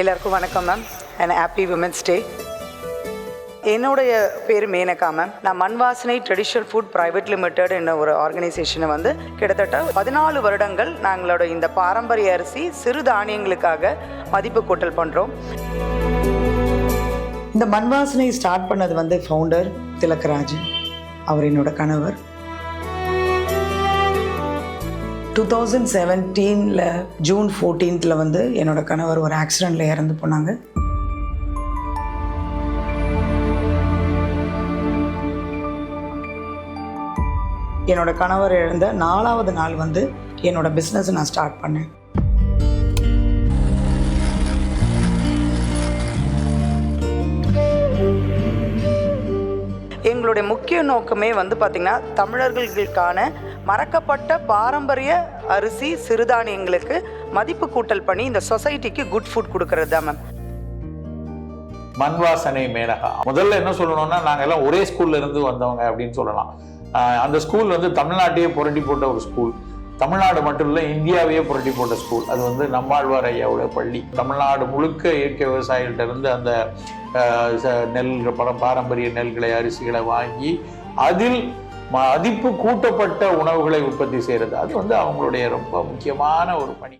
எல்லாருக்கும் வணக்கம் ma'am and happy women's day. என்னுடைய பேர் மேனகா மேம். நான் Manvasanai traditional food private limited என்ற ஒரு ஆர்கனைசேஷனை கிட்டத்தட்ட 14 வருடங்கள் நாங்களோட இந்த பாரம்பரிய அரிசி சிறு தானியங்களுக்காக மதிப்பு கூட்டல் பண்ணுறோம். இந்த மண்வாசனை ஸ்டார்ட் பண்ணது ஃபவுண்டர் திலகராஜ், அவர் என்னோட கணவர். 2017 ஜூன் 14 என்னோட கணவர் ஒரு ஆக்சிடெண்ட்டில் இறந்து போனாங்க. என்னோட கணவர் இழந்த 4வது நாள் என்னோட பிஸ்னஸ் நான் ஸ்டார்ட் பண்ணேன். எங்களுடைய முக்கிய நோக்கமே பார்த்திங்கன்னா தமிழர்களுக்கான மறக்கப்பட்ட பாரம்பரிய அரிசி சிறுதானியங்களுக்கு மதிப்பு கூட்டல் பண்ணி இந்த சொசைட்டிக்கு குட் ஃபுட் கொடுக்கறது தான் மேம். மண்வாசனை மேனகா. முதல்ல என்ன சொல்லணும்னா, நாங்கள் எல்லாம் ஒரே ஸ்கூல்ல இருந்து வந்தவங்க அப்படின்னு சொல்லலாம். அந்த ஸ்கூல் தமிழ்நாட்டையே புரட்டி போட்ட ஒரு ஸ்கூல். தமிழ்நாடு மட்டும் இல்லை, இந்தியாவையே புரட்டி போட்ட ஸ்கூல். அது நம்மாழ்வார் ஐயாவோட பள்ளி. தமிழ்நாடு முழுக்க இயற்கை விவசாயிகள்ட்ட இருந்து அந்த நெல் பாரம்பரிய நெல்களை அரிசிகளை வாங்கி அதில் மதிப்பு கூட்டப்பட்ட உணவுகளை உற்பத்தி செய்யறது. அது அவங்களுடைய ரொம்ப முக்கியமான ஒரு பணி.